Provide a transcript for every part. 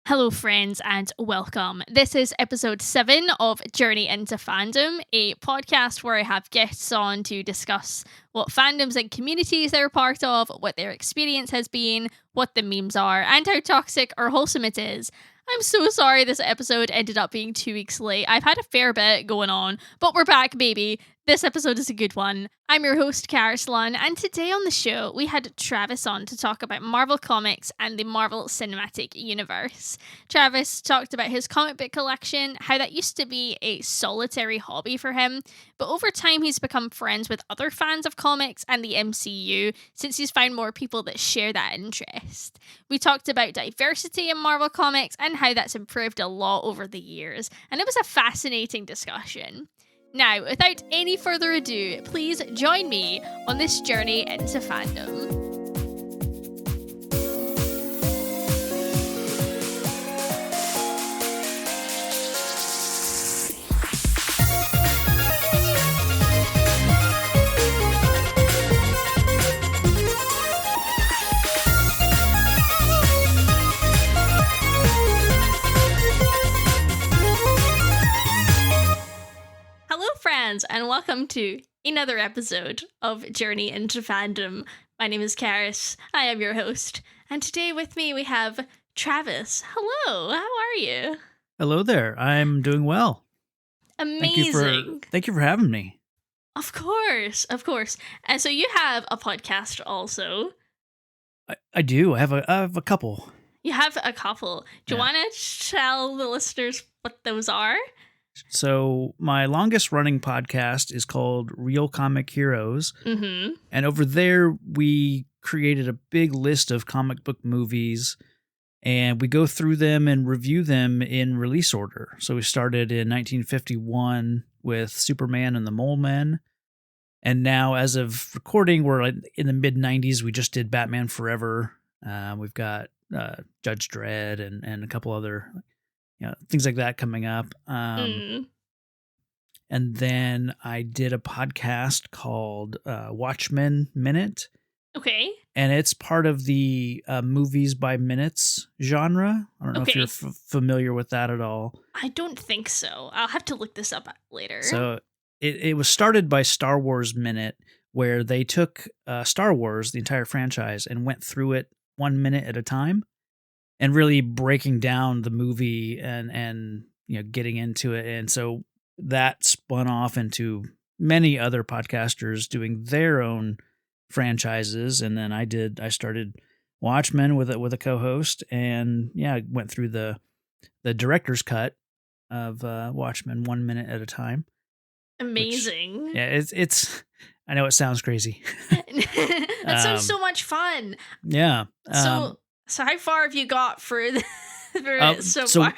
Hello, friends, and welcome. This is episode 7 of Journey into Fandom, a podcast where I have guests on to discuss what fandoms and communities they're part of, what their experience has been, what the memes are, and how toxic or wholesome it is. I'm so sorry this episode ended up being 2 weeks late. I've had a fair bit going on, but we're back, baby. This episode is a good one. I'm your host, Carislan, and today on the show, we had Travis on to talk about Marvel Comics and the Marvel Cinematic Universe. Travis talked about his comic book collection, how that used to be a solitary hobby for him, but over time he's become friends with other fans of comics and the MCU since he's found more people that share that interest. We talked about diversity in Marvel Comics and how that's improved a lot over the years, and it was a fascinating discussion. Now, without any further ado, please join me on this journey into fandom. And welcome to another episode of Journey into Fandom. My name is Karis. I am your host. And today with me we have Travis. Hello, how are you? Hello there. I'm doing well. Amazing. Thank you for having me. Of course. And so you have a podcast also. I do. I have a couple. You have a couple. Do you want to tell the listeners what those are? So my longest running podcast is called Real Comic Heroes. Mm-hmm. And over there, we created a big list of comic book movies, and we go through them and review them in release order. So we started in 1951 with Superman and the Mole Men. And now, as of recording, we're in the mid-90s. We just did Batman Forever. We've got Judge Dredd and a couple other things like that coming up. And then I did a podcast called Watchmen Minute. Okay. And it's part of the movies by minutes genre. I don't know if you're familiar with that at all. I don't think so. I'll have to look this up later. So it was started by Star Wars Minute, where they took Star Wars, the entire franchise, and went through it 1 minute at a time. And really breaking down the movie and getting into it. And so that spun off into many other podcasters doing their own franchises. And then I started Watchmen with a co-host, and went through the director's cut of Watchmen 1 minute at a time. Amazing. It's I know it sounds crazy. That sounds so much fun. Yeah. So how far have you got through it so far?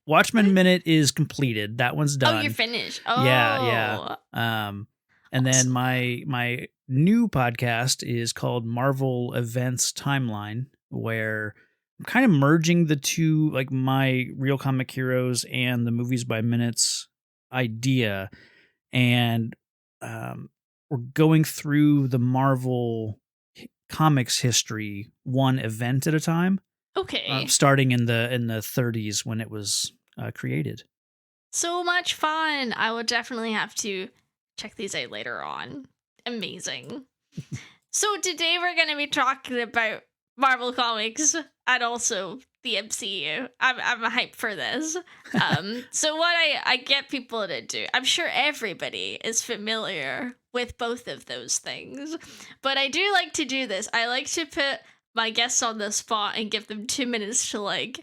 Watchmen Minute is completed. That one's done. Oh, you're finished. Oh. Yeah. And then my new podcast is called Marvel Events Timeline, where I'm kind of merging the two, like my Real Comic Heroes and the Movies by Minutes idea. And we're going through the Marvel comics history one event at a time. Okay. Starting in the 30s when it was created. So much fun. I will definitely have to check these out later on. Amazing. So today we're going to be talking about Marvel Comics and also the MCU. I'm hyped for this. So what I get people to do, I'm sure everybody is familiar with both of those things, but I do like to do this. I like to put my guests on the spot and give them 2 minutes to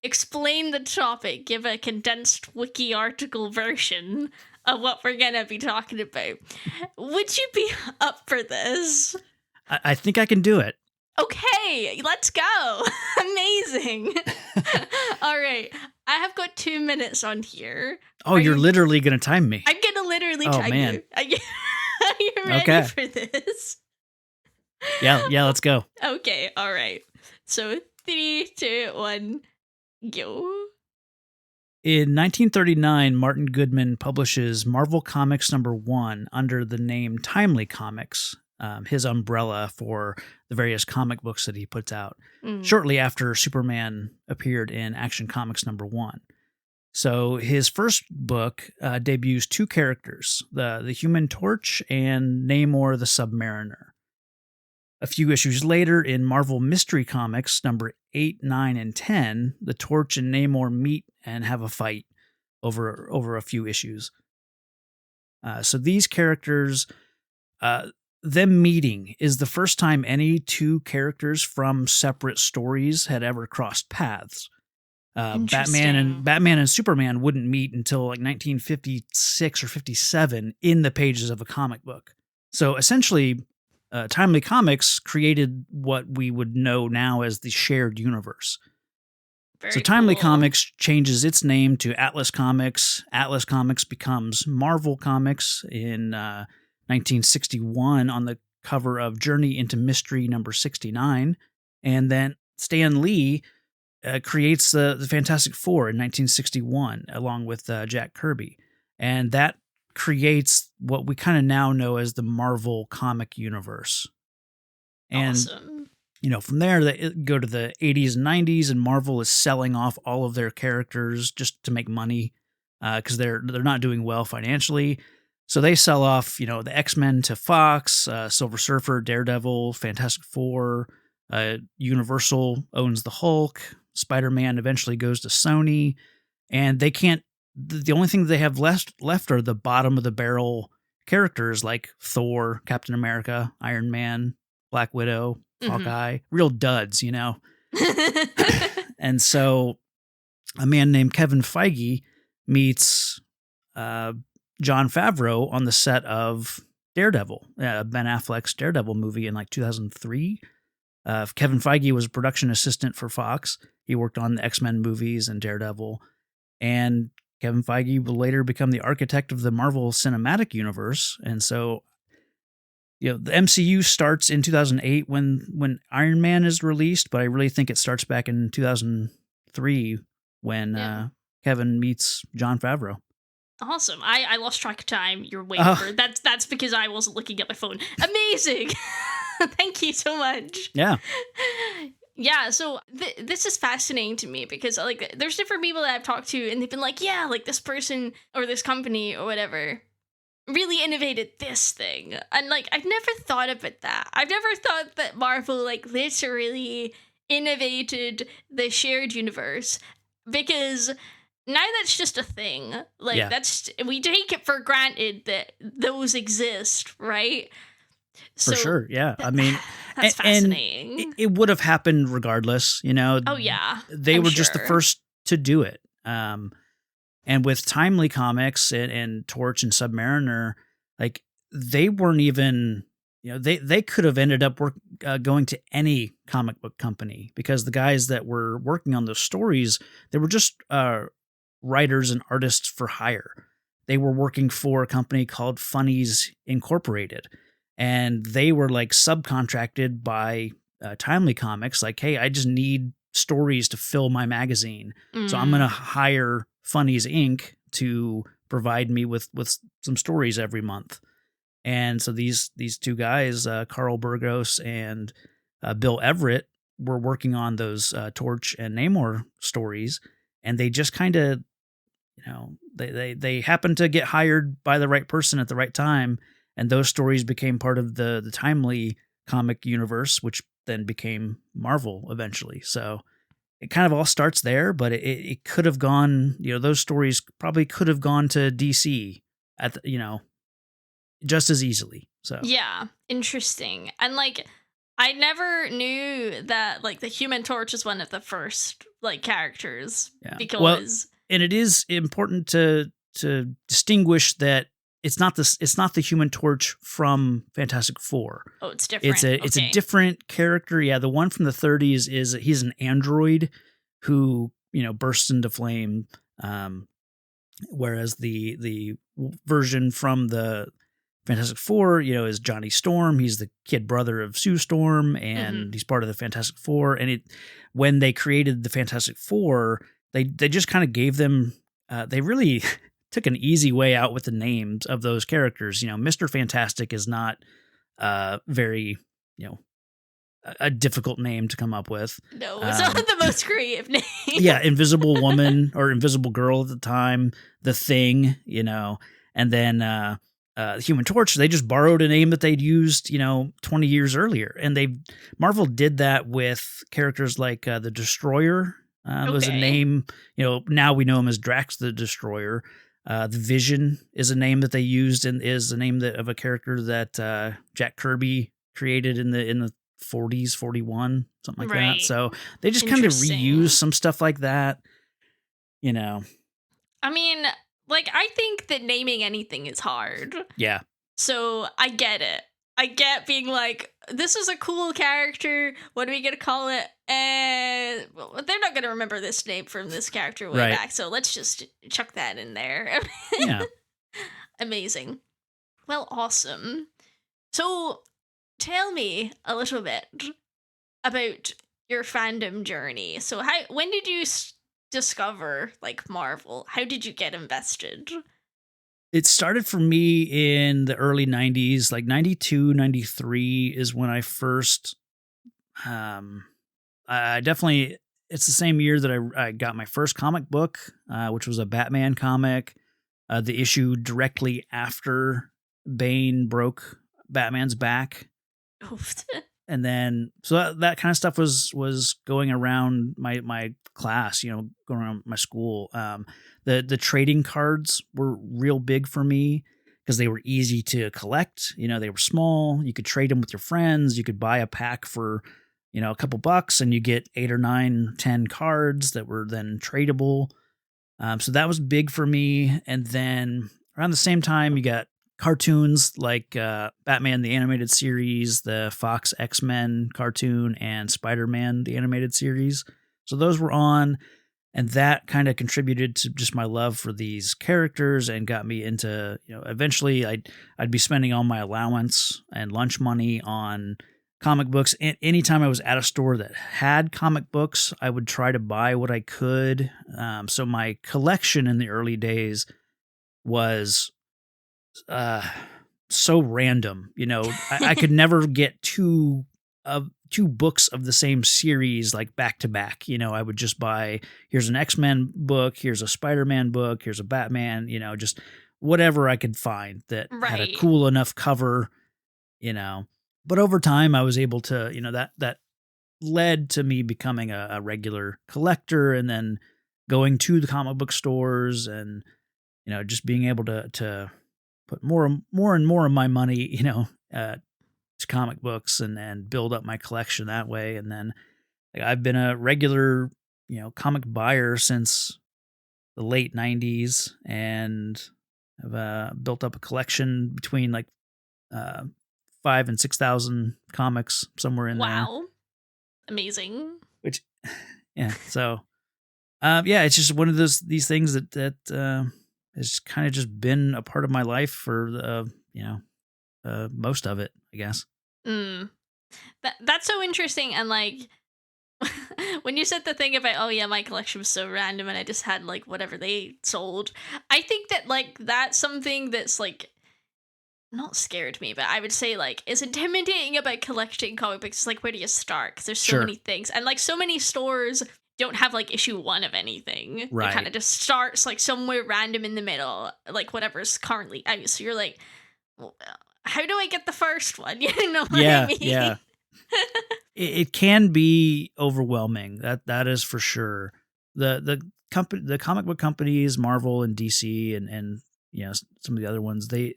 explain the topic, give a condensed wiki article version of what we're gonna be talking about. Would you be up for this? I think I can do it. Okay, let's go. Amazing. All right. I have got 2 minutes on here. Oh, you're literally going to time me. I'm going to literally time you. Are you ready for this? Yeah, let's go. Okay, all right. So 3, 2, 1, go. In 1939, Martin Goodman publishes Marvel Comics #1 under the name Timely Comics. his umbrella for the various comic books that he puts out Mm. shortly after Superman appeared in Action Comics #1. So his first book debuts two characters, the Human Torch and Namor the Submariner. A few issues later, in Marvel Mystery Comics number 8, 9, and 10, the Torch and Namor meet and have a fight over a few issues. So these characters, them meeting is the first time any two characters from separate stories had ever crossed paths. Batman and Superman wouldn't meet until like 1956 or 57 in the pages of a comic book. So essentially, Timely Comics created what we would know now as the shared universe. Very Timely cool. Comics changes its name to Atlas Comics. Atlas Comics becomes Marvel Comics in 1961 on the cover of Journey into Mystery number 69. And then Stan Lee creates the Fantastic Four in 1961 along with Jack Kirby. And that creates what we kind of now know as the Marvel comic universe. And Awesome. from there they go to the 80s and 90s, and Marvel is selling off all of their characters just to make money because they're not doing well financially. So they sell off, the X-Men to Fox, Silver Surfer, Daredevil, Fantastic Four, Universal owns the Hulk, Spider-Man eventually goes to Sony, and they can't. The only thing they have left are the bottom of the barrel characters like Thor, Captain America, Iron Man, Black Widow, Hawkeye, real duds, And so a man named Kevin Feige meets Jon Favreau on the set of Daredevil, Ben Affleck's Daredevil movie in like 2003. Kevin Feige was a production assistant for Fox. He worked on the X-Men movies and Daredevil. And Kevin Feige will later become the architect of the Marvel Cinematic Universe. And so, the MCU starts in 2008 when Iron Man is released, but I really think it starts back in 2003 when Kevin meets Jon Favreau. Awesome. I lost track of time. You're way over. That's because I wasn't looking at my phone. Amazing. Thank you so much. Yeah. Yeah, so this is fascinating to me because there's different people that I've talked to and they've been like, yeah, like this person or this company or whatever really innovated this thing. And I've never thought about that. I've never thought that Marvel literally innovated the shared universe, because now that's just a thing. We take it for granted that those exist, right? For sure, yeah. I mean, that's fascinating. And it would have happened regardless, Oh yeah, they were just the first to do it. And with Timely Comics and Torch and Submariner, they weren't even, they could have ended up going to any comic book company, because the guys that were working on those stories, they were just writers and artists for hire. They were working for a company called Funnies Incorporated. And they were subcontracted by Timely Comics. Hey, I just need stories to fill my magazine. So I'm going to hire Funnies Inc. to provide me with some stories every month. And so these two guys, Carl Burgos and Bill Everett, were working on those Torch and Namor stories. And they just kind of, they happened to get hired by the right person at the right time. And those stories became part of the Timely comic universe, which then became Marvel eventually. So it kind of all starts there, but it could have gone, those stories probably could have gone to DC at just as easily. So yeah, interesting. And I never knew that the Human Torch is one of the first characters. Yeah. Because and it is important to distinguish that it's not the Human Torch from Fantastic Four. Oh, it's different. It's a different character. Yeah, the one from the 30s is he's an android who bursts into flame, whereas the version from the Fantastic Four, is Johnny Storm. He's the kid brother of Sue Storm, and he's part of the Fantastic Four. And when they created the Fantastic Four, they just kind of gave them. They really took an easy way out with the names of those characters. Mr. Fantastic is not very, a difficult name to come up with. No, it's not the most creative name. Yeah, Invisible Woman or Invisible Girl at the time, The Thing, and then Human Torch. They just borrowed a name that they'd used, 20 years earlier, and Marvel did that with characters like the Destroyer. Was a name, now we know him as Drax the Destroyer. The Vision is a name that they used and is a name of a character that Jack Kirby created in the 40s, 41, something like that. So they just kind of reuse some stuff like that, I mean, I think that naming anything is hard. Yeah. So I get it. I get being like, this is a cool character. What are we going to call it? Well, they're not going to remember this name from this character way back. So let's just chuck that in there. Yeah. Amazing. Well, awesome. So tell me a little bit about your fandom journey. So when did you discover Marvel? How did you get invested? It started for me in the early 90s, 92, 93 is when I first, I definitely, it's the same year that I got my first comic book, which was a Batman comic, the issue directly after Bane broke Batman's back. And then, so that kind of stuff was going around my class, going around my school. The trading cards were real big for me because they were easy to collect. They were small. You could trade them with your friends. You could buy a pack for, a couple bucks and you get 8 or 9, 10 cards that were then tradable. So that was big for me. And then around the same time, you got cartoons like Batman the Animated Series, the Fox X-Men cartoon, and Spider-Man the Animated Series. So those were on, and that kind of contributed to just my love for these characters and got me into, eventually I'd be spending all my allowance and lunch money on comic books. And anytime I was at a store that had comic books, I would try to buy what I could. So my collection in the early days was so random, I could never get two books of the same series back to back. I would just buy, here's an X-Men book, here's a Spider-Man book, here's a Batman, just whatever I could find that had a cool enough cover, But over time I was able to, that led to me becoming a regular collector, and then going to the comic book stores and, just being able to put more and more of my money, to comic books and build up my collection that way. And then I've been a regular, comic buyer since the late 90s, and I've built up a collection between 5,000 and 6,000 comics, somewhere in there. Wow. Amazing. Which, yeah. So, it's just one of these things that has kind of just been a part of my life for most of it, I guess. That's so interesting. And when you said the thing about, oh yeah, my collection was so random and I just had whatever they sold, I think that that's something that's not scared me, but I would say is intimidating about collecting comic books. It's where do you start? Because there's so many things, and so many stores don't have issue 1 of anything. Right. It kind of just starts somewhere random in the middle, whatever's currently out. So you're well, how do I get the first one? You know what I mean? Yeah. It can be overwhelming. That is for sure. The comic book companies, Marvel and DC and some of the other ones, they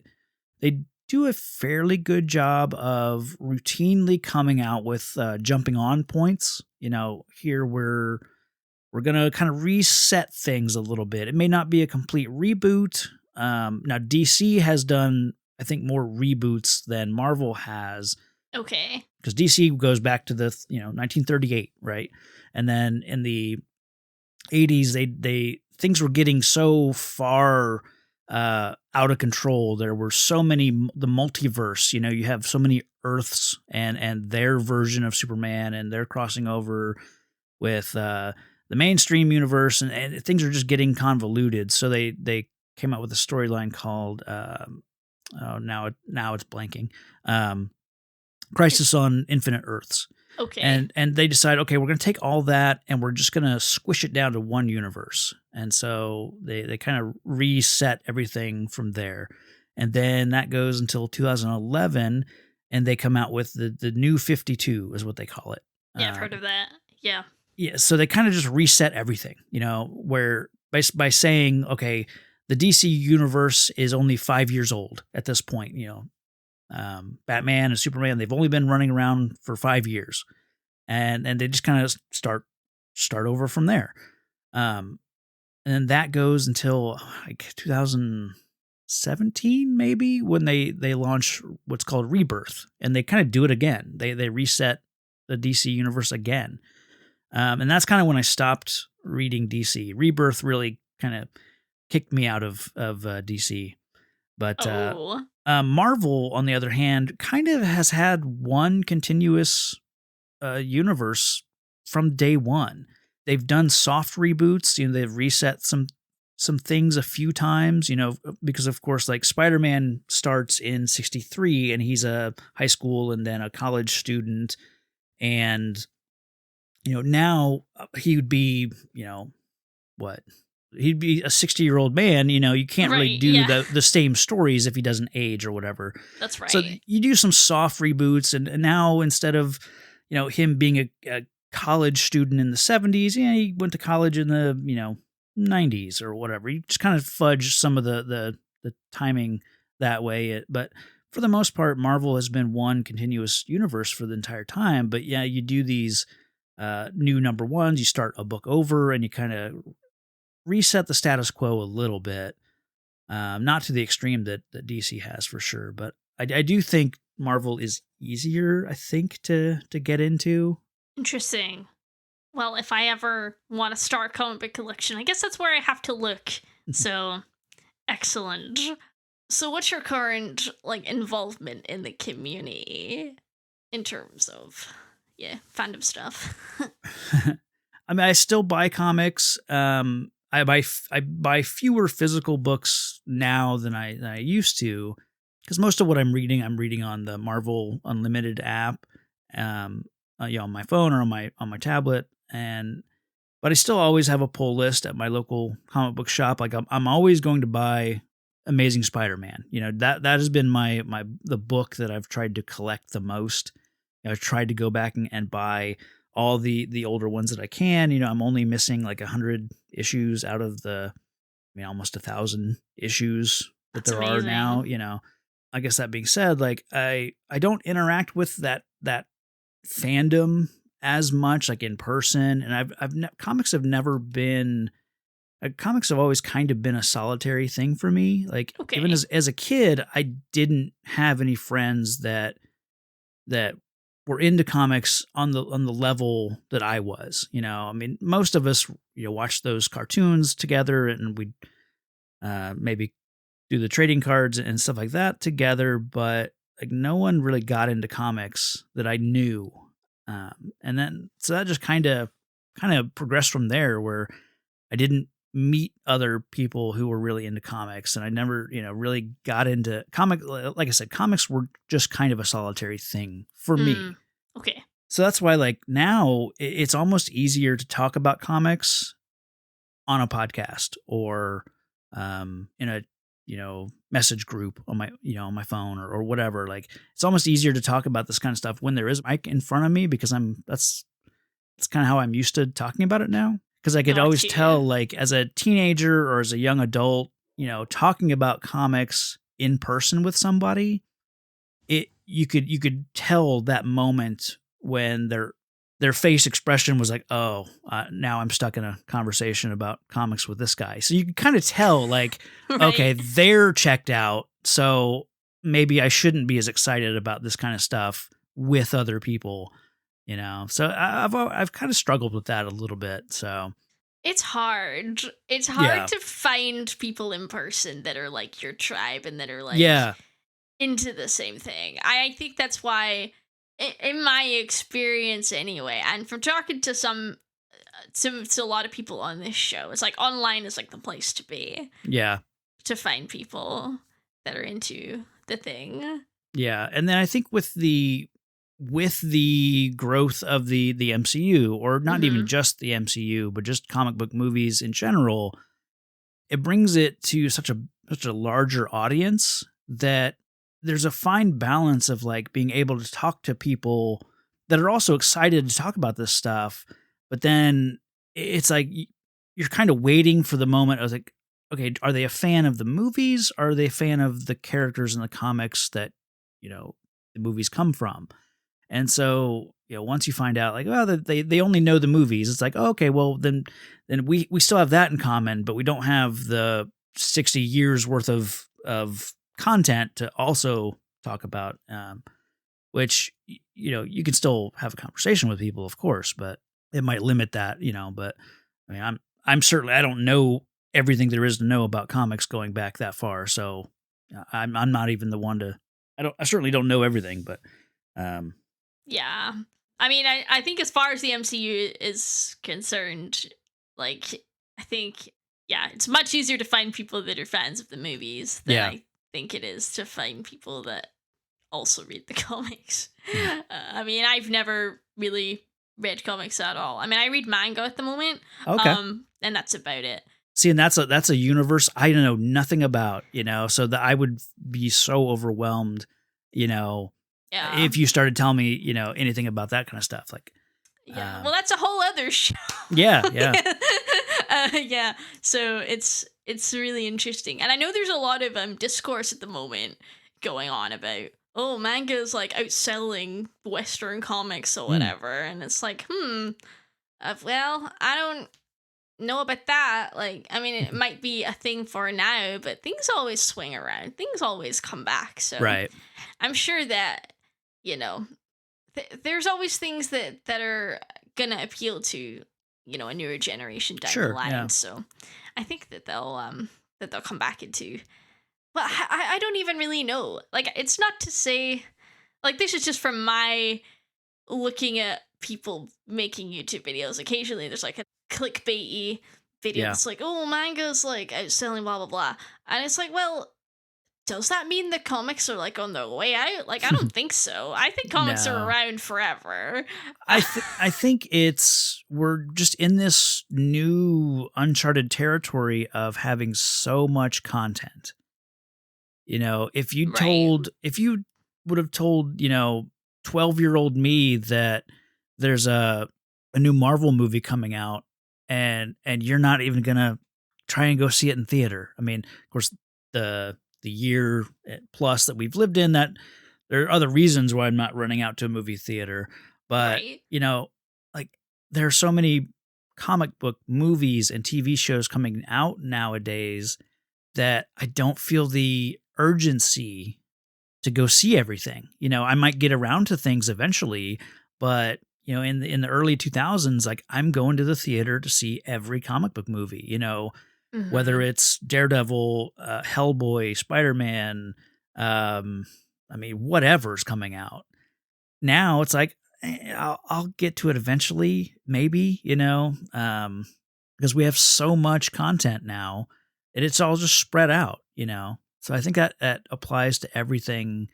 do a fairly good job of routinely coming out with jumping on points. Here we're going to kind of reset things a little bit. It may not be a complete reboot. Now DC has done, I think, more reboots than Marvel has. Okay. Because DC goes back to the 1938, right? And then in the 80s, they things were getting so far out of control. There were so many, the multiverse. You have so many Earths and their version of Superman, and they're crossing over with the mainstream universe, and things are just getting convoluted. So they came out with a storyline called now it's blanking. Crisis on Infinite Earths. Okay. And they decide, okay, we're going to take all that and we're just going to squish it down to one universe. And so they kind of reset everything from there. And then that goes until 2011, and they come out with the new 52 is what they call it. Yeah, I've heard of that. Yeah. Yeah, so they kind of just reset everything, where by saying, okay, the DC universe is only 5 years old at this point, Batman and Superman, they've only been running around for 5 years, and they just kind of start over from there. And then that goes until like 2017, maybe, when they launch what's called Rebirth, and they kind of do it again. They reset the DC universe again. And that's kind of when I stopped reading DC. Rebirth really kind of kicked me out of DC. But Marvel, on the other hand, kind of has had one continuous universe from day one. They've done soft reboots. They've reset some things a few times. Because of course, like Spider-Man starts in '63, and he's a high school and then a college student, and now he would be what. He'd be a 60-year-old man, you can't really do the same stories if he doesn't age or whatever. That's right. So you do some soft reboots, and now instead of, him being a college student in the 70s, he went to college in the, 90s or whatever. You just kind of fudge some of the timing that way. But for the most part, Marvel has been one continuous universe for the entire time. But yeah, you do these new number ones, you start a book over, and you kind of reset the status quo a little bit, not to the extreme that DC has for sure, but I do think Marvel is easier, I think, to get into. Interesting. Well, if I ever want to start a comic book collection, I guess that's where I have to look. So, excellent. So, what's your current involvement in the community in terms of fandom stuff? I mean, I still buy comics. I buy fewer physical books now than I used to, because most of what I'm reading on the Marvel Unlimited app, on my phone or on my tablet, but I still always have a pull list at my local comic book shop. Like I'm always going to buy Amazing Spider-Man. That has been the book that I've tried to collect the most. I've tried to go back and buy all the older ones that I can. I'm only missing like 100 issues out of almost 1,000 issues that there are now. I guess that being said, like I don't interact with that fandom as much, like in person, and comics have never been. Comics have always kind of been a solitary thing for me. Like even as a kid, I didn't have any friends that were into comics on the level that I was. Most of us watch those cartoons together, and we'd maybe do the trading cards and stuff like that together, but like no one really got into comics that I knew. And then so that just kind of progressed from there, where I didn't meet other people who were really into comics, and I never really got into comic. Like I said, comics were just kind of a solitary thing for me. Okay. So that's why, like, now it's almost easier to talk about comics on a podcast or in a message group on my phone or whatever. Like, it's almost easier to talk about this kind of stuff when there is a mic in front of me, because that's kind of how I'm used to talking about it now. Because I could always tell, like, as a teenager or as a young adult, talking about comics in person with somebody, you could tell that moment when their face expression was like, oh, now I'm stuck in a conversation about comics with this guy. So you can kind of tell, like, right. Okay, they're checked out, so maybe I shouldn't be as excited about this kind of stuff with other people. So I've kind of struggled with that a little bit. So it's hard. It's hard to find people in person that are like your tribe and that are like into the same thing. I think that's why, in my experience anyway, and from talking to to a lot of people on this show, it's like online is like the place to be. Yeah. To find people that are into the thing. Yeah, and then I think with the with the growth of the MCU, or not even Mhm. just the MCU, but just comic book movies in general, it brings it to such a larger audience that there's a fine balance of like being able to talk to people that are also excited to talk about this stuff, but then it's like you're kind of waiting for the moment. I was like, okay, are they a fan of the movies? Or are they a fan of the characters in the comics that, the movies come from? And so, once you find out, like, well, they only know the movies, it's like, oh, okay, well, then we still have that in common, but we don't have the 60 years worth of content to also talk about. Which you can still have a conversation with people, of course, but it might limit that. But I mean, I'm certainly, I don't know everything there is to know about comics going back that far, so I'm not even the one to. I certainly don't know everything, but. Um, Yeah. I mean, I think as far as the MCU is concerned, like, I think, yeah, it's much easier to find people that are fans of the movies than yeah. I think it is to find people that also read the comics. Yeah. I mean, I've never really read comics at all. I mean, I read manga at the moment, Okay. and that's about it. See, and that's a universe I know nothing about, so that I would be so overwhelmed, Yeah. if you started telling me, anything about that kind of stuff. Like, Yeah. Well, that's a whole other show. yeah, yeah. Yeah. So it's really interesting, and I know there's a lot of discourse at the moment going on about, oh, manga's like outselling Western comics or whatever, and it's like, well, I don't know about that. Like, I mean, it might be a thing for now, but things always swing around. Things always come back. So Right. I'm sure that, you know, there's always things that are gonna appeal to, a newer generation down the Sure. line. Yeah. So I think that they'll come back into. Well, I don't even really know. Like, it's not to say, like, this is just from my looking at people making YouTube videos. Occasionally there's like a clickbaity video Yeah. that's like, oh, manga's like outselling blah blah blah. And it's like, well, does that mean the comics are like on their way out? Like, I don't think so. I think comics No. are around forever. I think we're just in this new uncharted territory of having so much content. If you would have told, 12-year-old me that there's a new Marvel movie coming out and you're not even going to try and go see it in theater. I mean, of course, the year plus that we've lived in, that there are other reasons why I'm not running out to a movie theater, but Right. like there are so many comic book movies and TV shows coming out nowadays that I don't feel the urgency to go see everything. I might get around to things eventually, but in the early 2000s, like I'm going to the theater to see every comic book movie, whether Mm-hmm. it's Daredevil, Hellboy, Spider-Man, I mean, whatever's coming out. Now it's like, I'll get to it eventually, maybe, because we have so much content now and it's all just spread out, So I think that applies to everything,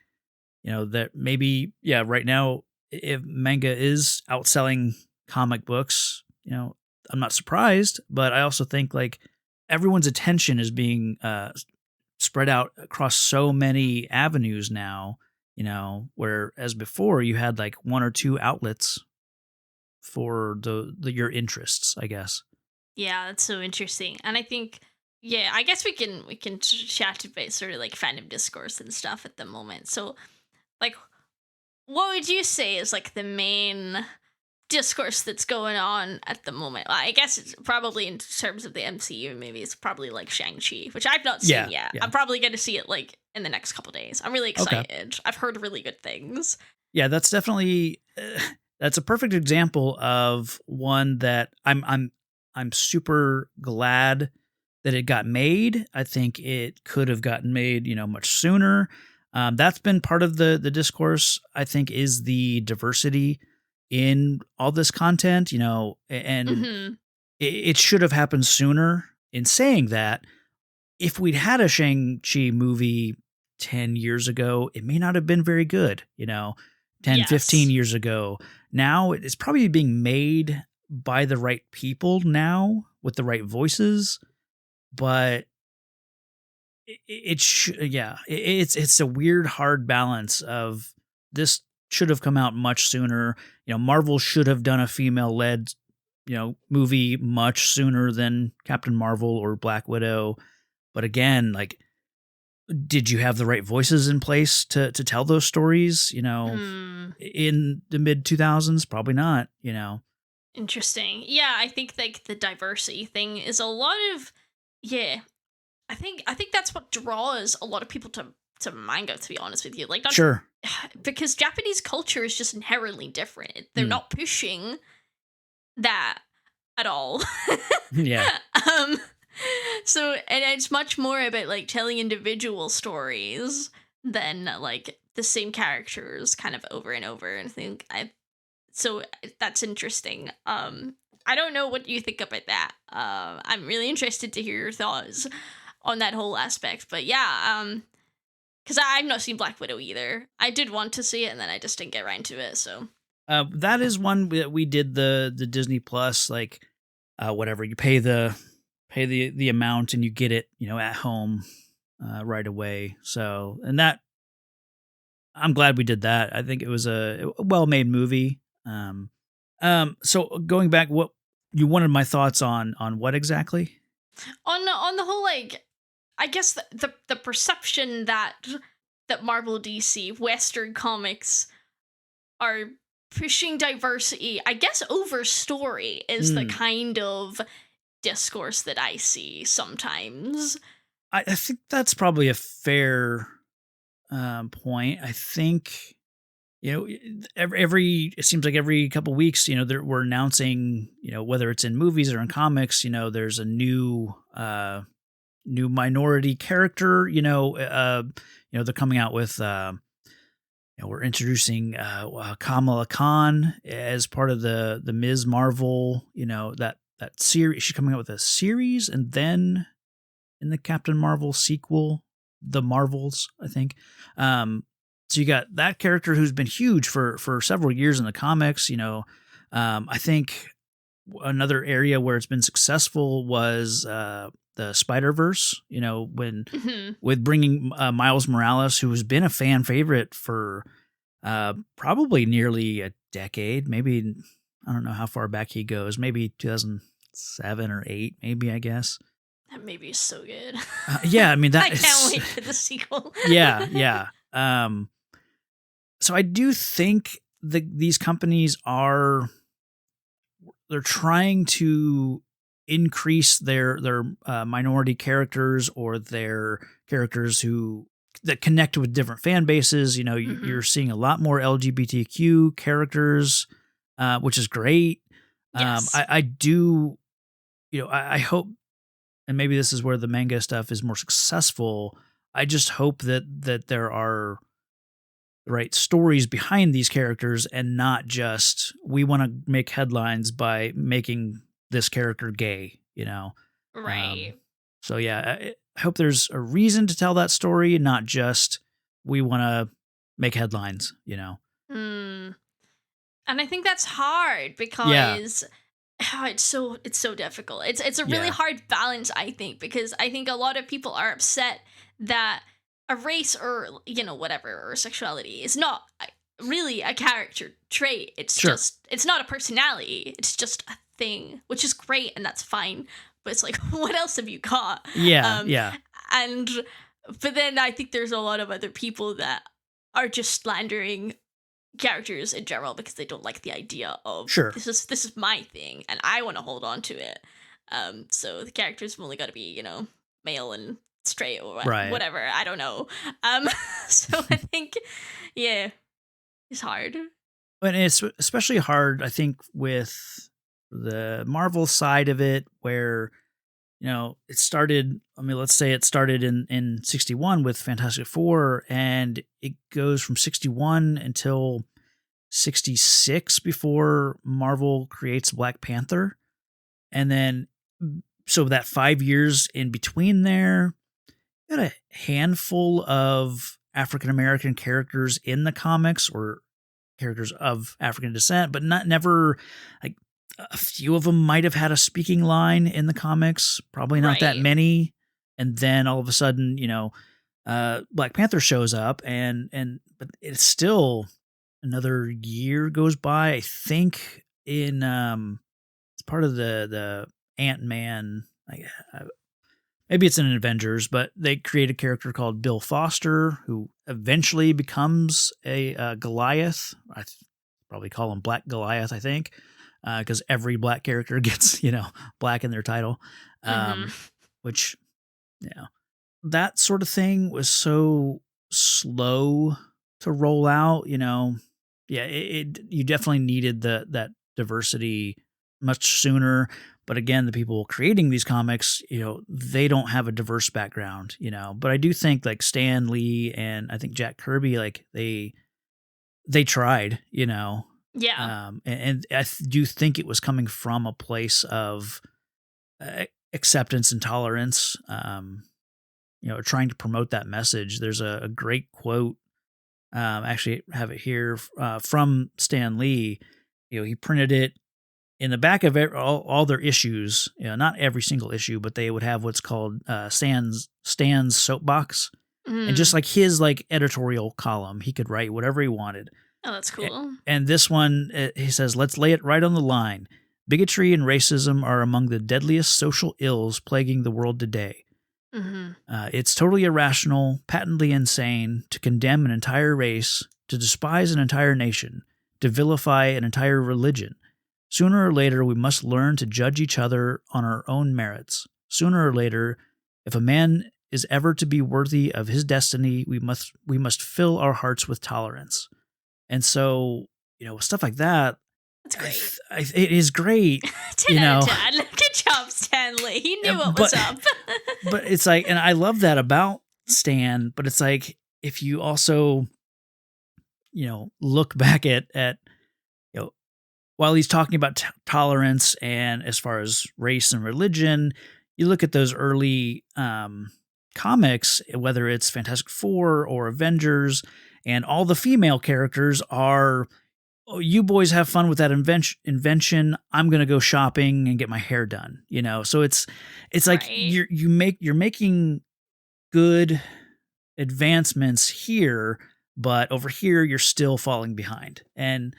that maybe, yeah, right now, if manga is outselling comic books, I'm not surprised, but I also think like everyone's attention is being spread out across so many avenues now, whereas before you had like one or two outlets for the your interests, I guess. Yeah, that's so interesting. And I think, yeah, I guess we can chat about sort of like fandom discourse and stuff at the moment. So, like, what would you say is like the main discourse that's going on at the moment? Well, I guess it's probably in terms of the MCU, maybe it's probably like Shang-Chi, which I've not seen yet. Yeah. I'm probably going to see it like in the next couple days. I'm really Okay. excited. I've heard really good things. Yeah, that's definitely that's a perfect example of one that I'm super glad that it got made. I think it could have gotten made, much sooner. That's been part of the discourse, I think, is the diversity in all this content, and Mm-hmm. it should have happened sooner. In saying that, if we'd had a Shang-Chi movie 10 years ago, it may not have been very good, 10, 15 Yes. years ago. Now it's probably being made by the right people now with the right voices, but it's a weird, hard balance of this should have come out much sooner. Marvel should have done a female-led, movie much sooner than Captain Marvel or Black Widow. But again, like, did you have the right voices in place to tell those stories? In the mid 2000s, probably not. Interesting. Yeah, I think like the diversity thing is a lot of yeah. I think that's what draws a lot of people to manga, to be honest with you. Like not Sure. because Japanese culture is just inherently different. They're Mm. not pushing that at all. Yeah. um so and it's much more about like telling individual stories than like the same characters kind of over and over. And I think so that's interesting. I don't know what you think about that. I'm really interested to hear your thoughts on that whole aspect. But yeah, because I've not seen Black Widow either. I did want to see it, and then I just didn't get right into it. So That is one that we did the Disney Plus, like, whatever, you pay the amount and you get it, at home right away. So, and that, I'm glad we did that. I think it was a well-made movie. So going back, what you wanted my thoughts on what exactly? on the whole, like, I guess the perception that Marvel, DC, Western comics are pushing diversity, I guess, over story is the kind of discourse that I see sometimes. I think that's probably a fair point. I think, every it seems like every couple weeks, we're announcing, whether it's in movies or in comics, there's a new minority character. They're coming out with. We're introducing Kamala Khan as part of the Ms. Marvel. That series. She's coming out with a series, and then in the Captain Marvel sequel, The Marvels, I think. So you got that character who's been huge for several years in the comics. I think another area where it's been successful was the Spider-Verse. When with bringing Miles Morales, who has been a fan favorite for probably nearly a decade. Maybe, I don't know how far back he goes. Maybe 2007 or 8. Maybe, I guess. That movie is so good. Yeah, I mean that. I can't wait for the sequel. Yeah. So I do think these companies they're trying to increase their minority characters, or their characters that connect with different fan bases. You're seeing a lot more LGBTQ characters, which is great. Yes. I do, I hope, and maybe this is where the manga stuff is more successful. I just hope that there are the right stories behind these characters, and not just, we want to make headlines by making this character gay, Right. So yeah, I hope there's a reason to tell that story, not just, we want to make headlines, And I think that's hard Yeah. because it's so difficult. It's a really Yeah. hard balance, I think, because I think a lot of people are upset that a race, or whatever, or sexuality is not really a character trait. It's Sure. just, it's not a personality. It's just a thing, which is great, and that's fine. But it's like, what else have you got? Yeah. Yeah. And but then I think there's a lot of other people that are just slandering characters in general because they don't like the idea of, Sure. this is my thing and I want to hold on to it. So the characters have only got to be, male and straight, or Right. whatever. I don't know. So I think, yeah, it's hard. And it's especially hard, I think, with the Marvel side of it, where, it started, let's say it started in 61 with Fantastic Four, and it goes from 61 until 66 before Marvel creates Black Panther. And then, so that 5 years in between there, got a handful of African American characters in the comics, or characters of African descent, but never like a few of them might have had a speaking line in the comics, probably not that Right. many. And then all of a sudden, Black Panther shows up but it's still another year goes by, I think, in it's part of the Ant-Man, maybe it's in Avengers, but they create a character called Bill Foster who eventually becomes a Goliath. I probably call him Black Goliath, I think, because every black character gets, black in their title, which, that sort of thing was so slow to roll out, Yeah, you definitely needed that diversity much sooner. But again, the people creating these comics, they don't have a diverse background, But I do think like Stan Lee and I think Jack Kirby, like they tried, Yeah. And I do think it was coming from a place of acceptance and tolerance, trying to promote that message. There's a great quote. Actually, have it here from Stan Lee. He printed it in the back of all their issues. Not every single issue, but they would have what's called Stan's soapbox, and just like his like editorial column, he could write whatever he wanted. Oh, that's cool. And this one, he says, "Let's lay it right on the line. Bigotry and racism are among the deadliest social ills plaguing the world today. It's totally irrational, patently insane to condemn an entire race, to despise an entire nation, to vilify an entire religion. Sooner or later, we must learn to judge each other on our own merits. Sooner or later, if a man is ever to be worthy of his destiny, we must fill our hearts with tolerance." And so, stuff like that. That's great. It is great. 10 out of 10. Good job, Stan Lee. He knew what was up. But it's like, and I love that about Stan, but it's like, if you also, look back at while he's talking about tolerance and as far as race and religion, you look at those early comics, whether it's Fantastic Four or Avengers, and all the female characters are, "Oh, you boys have fun with that invention. I'm going to go shopping and get my hair done." So it's like Right. you're making good advancements here, but over here you're still falling behind. And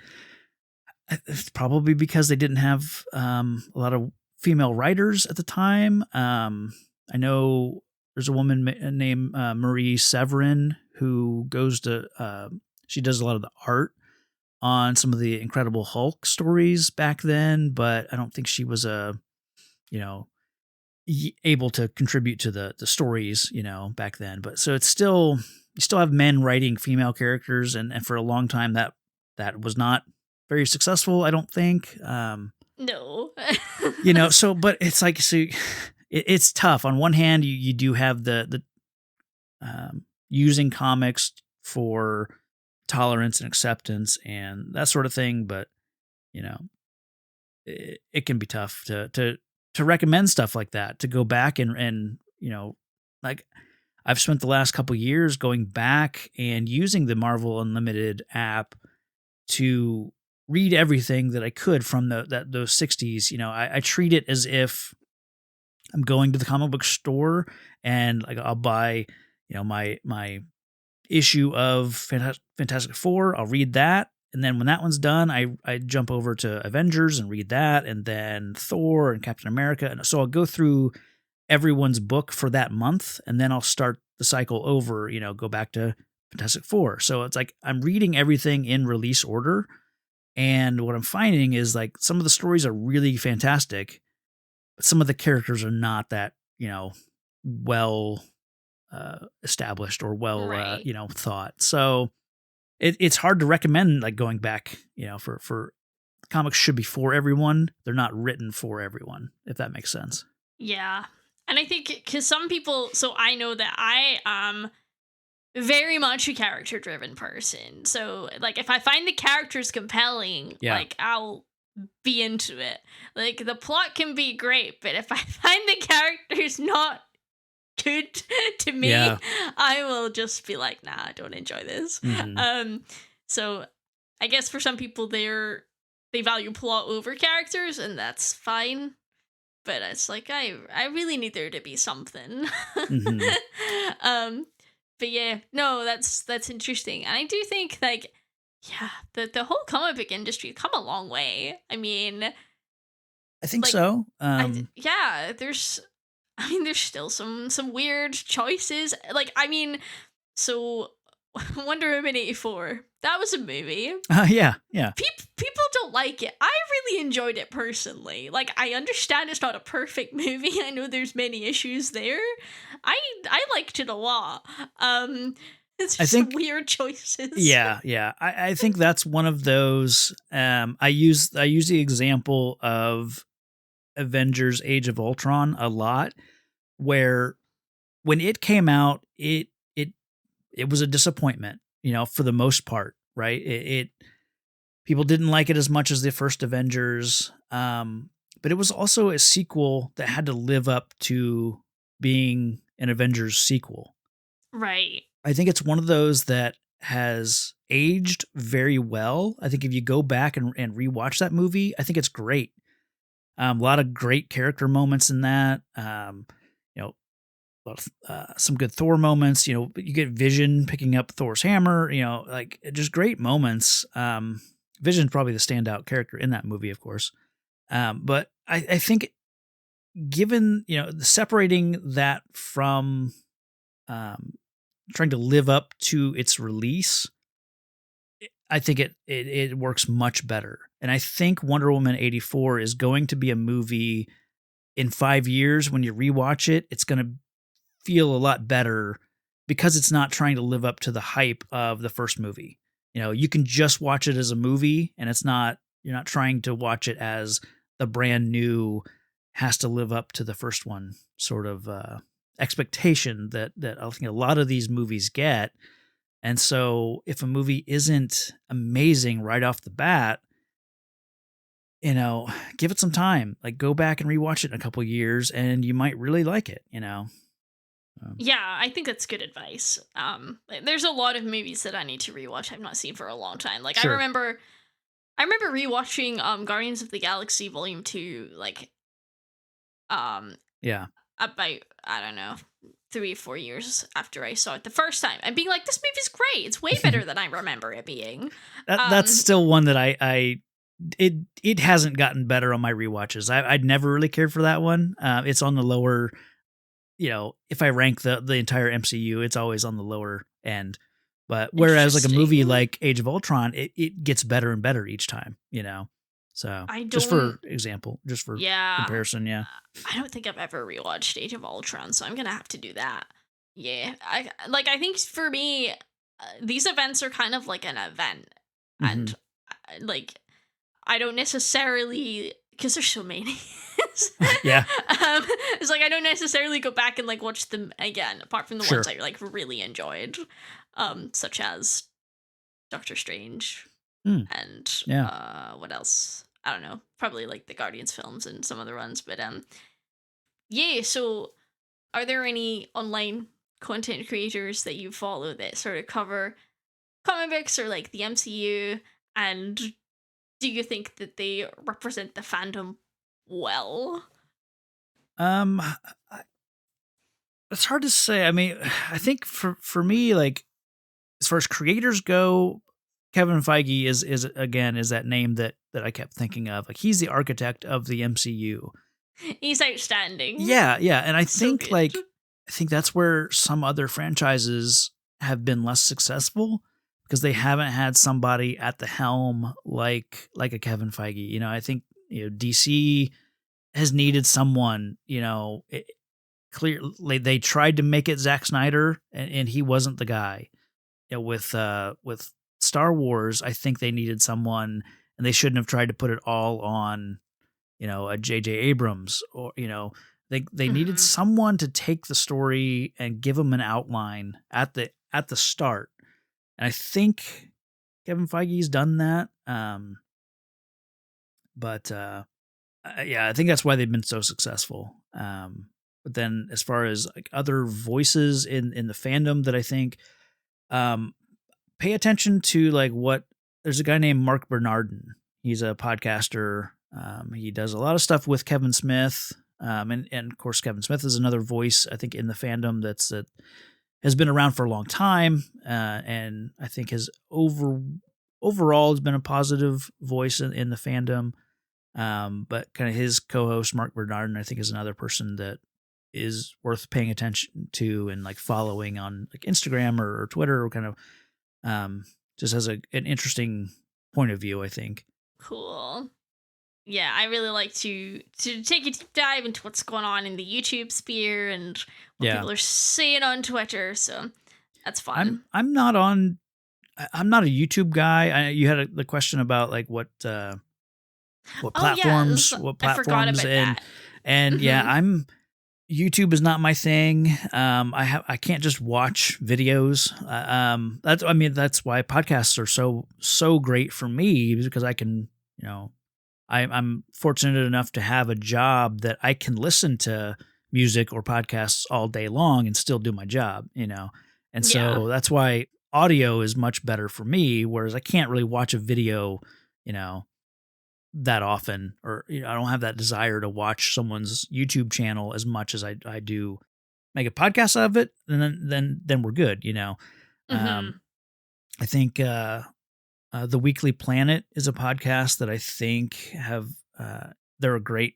it's probably because they didn't have a lot of female writers at the time. I know there's a woman named Marie Severin who goes to, she does a lot of the art on some of the Incredible Hulk stories back then, but I don't think she was able to contribute to the stories, back then. But so it's still, you still have men writing female characters, and for a long time that was not very successful, I don't think. No. So, but it's like, so it's tough. On one hand, you do have the using comics for tolerance and acceptance and that sort of thing, but it can be tough to recommend stuff like that, to go back and like I've spent the last couple years going back and using the Marvel Unlimited app to read everything that I could from those 60s. I treat it as if I'm going to the comic book store and like I'll buy, my issue of Fantastic Four. I'll read that. And then when that one's done, I jump over to Avengers and read that, and then Thor and Captain America. And so I'll go through everyone's book for that month, and then I'll start the cycle over, go back to Fantastic Four. So it's like I'm reading everything in release order. And what I'm finding is like some of the stories are really fantastic, but some of the characters are not that, well established or well, Right. thought. So it's hard to recommend like going back, for comics should be for everyone. They're not written for everyone, if that makes sense. Yeah. And I think because some people, so I know that I am very much a character driven person. So like if I find the characters compelling, Yeah. like I'll be into it. Like the plot can be great, but if I find the characters not good to me, Yeah. I will just be like, nah, I don't enjoy this. Mhm. So I guess for some people they value plot over characters, and that's fine. But it's like I really need there to be something. Hmm. um but yeah, no, that's interesting. And I do think, like, yeah, the whole comic book industry come a long way. I mean, I think like, so. yeah, there's still some weird choices. Like, I mean, so Wonder Woman 84, that was a movie. Yeah, yeah. People don't like it. I really enjoyed it personally. Like, I understand it's not a perfect movie. I know there's many issues there. I liked it a lot. It's I just some think weird choices. yeah. I think that's one of those. I use the example of Avengers: Age of Ultron a lot, where when it came out, it was a disappointment, for the most part, right? It people didn't like it as much as the first Avengers, but it was also a sequel that had to live up to being an Avengers sequel. Right. I think it's one of those that has aged very well. I think if you go back and rewatch that movie, I think it's great. A lot of great character moments in that. You know, some good Thor moments. You get Vision picking up Thor's hammer. Like just great moments. Vision's probably the standout character in that movie, of course. But I think, given separating that from trying to live up to its release, I think it works much better. And I think Wonder Woman 84 is going to be a movie in 5 years. When you rewatch it, it's going to feel a lot better because it's not trying to live up to the hype of the first movie. You can just watch it as a movie, and you're not trying to watch it as the brand new, has to live up to the first one sort of expectation that I think a lot of these movies get. And so if a movie isn't amazing right off the bat, give it some time. Like, go back and rewatch it in a couple years, and you might really like it. Yeah, I think that's good advice. There's a lot of movies that I need to rewatch I've not seen for a long time. Like, Sure. I remember rewatching Guardians of the Galaxy Volume 2, like, Yeah. about, I don't know, 3 or 4 years after I saw it the first time, and being like, this movie's great. It's way better than I remember it being. That's still one that it hasn't gotten better on my rewatches. I'd never really cared for that one. It's on the lower, if I rank the entire MCU, it's always on the lower end. But whereas like a movie Interesting. like Age of Ultron, it gets better and better each time, So I just don't. for example, just for Yeah. comparison, yeah. I don't think I've ever rewatched Age of Ultron, so I'm gonna have to do that. Yeah, I think for me, these events are kind of like an event, and Mhm. like, I don't necessarily, because there's so many. Yeah. It's like I don't necessarily go back and like watch them again, apart from the Sure. ones I like really enjoyed, such as Doctor Strange and Yeah. what else? I don't know. Probably like the Guardians films and some other ones, but yeah. So, are there any online content creators that you follow that sort of cover comic books or like the MCU? And do you think that they represent the fandom well? I- it's hard to say. I mean, I think for me, like, as far as creators go, Kevin Feige is that name that I kept thinking of. Like, he's the architect of the MCU. He's outstanding. Yeah, and I So think good. I think that's where some other franchises have been less successful, because they haven't had somebody at the helm like a Kevin Feige. I think DC has needed someone. Clearly they tried to make it Zack Snyder, and he wasn't the guy. With Star Wars, I think they needed someone, and they shouldn't have tried to put it all on a J.J. Abrams, or they needed Mhm. someone to take the story and give them an outline at the start, and I think Kevin Feige's done that. But yeah, I think that's why they've been so successful. But then, as far as like other voices in the fandom that I think, pay attention to like what there's a guy named Mark Bernardin. He's a podcaster. He does a lot of stuff with Kevin Smith. And of course, Kevin Smith is another voice, I think, in the fandom that has been around for a long time. And I think overall has been a positive voice in the fandom. But kind of his co-host, Mark Bernardin, I think is another person that is worth paying attention to and like following on like Instagram or Twitter, or kind of just has an interesting point of view, I think. Cool. Yeah, I really like to take a deep dive into what's going on in the YouTube sphere and what people are saying on Twitter. So that's fun. I'm not a YouTube guy. You had the question about like what platforms, I forgot about that. And yeah, YouTube is not my thing. I can't just watch videos. That's why podcasts are so great for me, because I can, I'm fortunate enough to have a job that I can listen to music or podcasts all day long and still do my job, and so that's why audio is much better for me. Whereas I can't really watch a video, that often, or I don't have that desire to watch someone's YouTube channel as much as I do make a podcast out of it, and then we're good, I think the Weekly Planet is a podcast that I think have they're great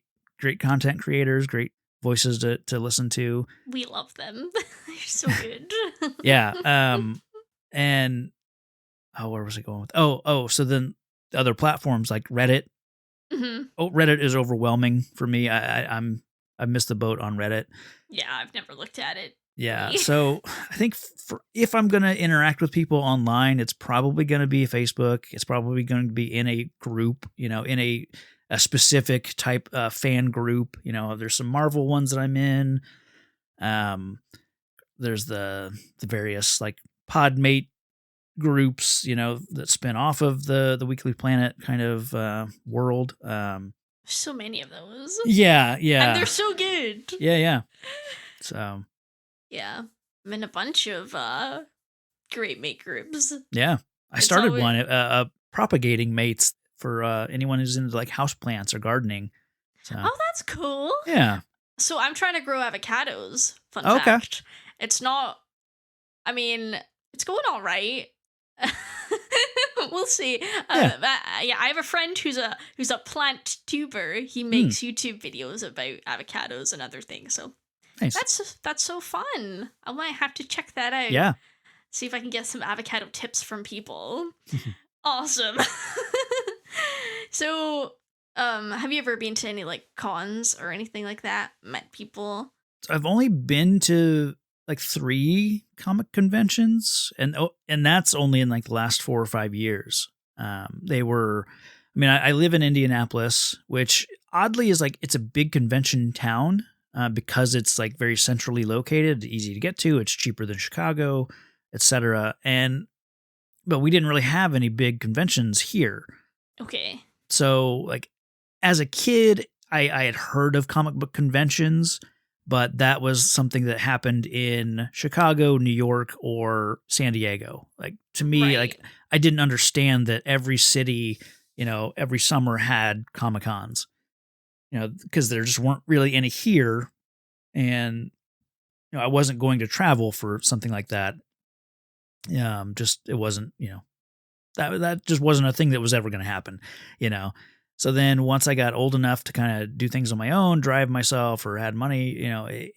content creators, great voices to listen to. We love them. They're so good. Yeah. And where was I going with? So then the other platforms like Reddit. Reddit is overwhelming for me. I missed the boat on Reddit. Yeah, I've never looked at it. Yeah, so I think if I'm going to interact with people online, it's probably going to be Facebook. It's probably going to be in a group, in a specific type fan group. There's some Marvel ones that I'm in. There's the various like Podmate groups, that spin off of the Weekly Planet kind of world. So many of those. Yeah. And they're so good. Yeah. So. Yeah. I'm in a bunch of great mate groups. Yeah. I started one, propagating mates for anyone who's into like houseplants or gardening. So. Oh, that's cool. Yeah. So I'm trying to grow avocados. Fun fact. It's not, it's going all right. We'll see. I have a friend who's a plant tuber. He makes YouTube videos about avocados and other things. So nice. That's so fun. I might have to check that out. Yeah. See if I can get some avocado tips from people. Awesome. So, have you ever been to any like cons or anything like that? Met people? I've only been to like 3 comic conventions, and that's only in like the last 4 or 5 years. They were, I live in Indianapolis, which oddly is like, it's a big convention town because it's like very centrally located, easy to get to. It's cheaper than Chicago, etc. But we didn't really have any big conventions here. Okay. So like as a kid, I had heard of comic book conventions, but that was something that happened in Chicago, New York, or San Diego. Like to me, like I didn't understand that every city, every summer had Comic-Cons, because there just weren't really any here. And, I wasn't going to travel for something like that. It wasn't, that just wasn't a thing that was ever going to happen, So then once I got old enough to kind of do things on my own, drive myself, or had money,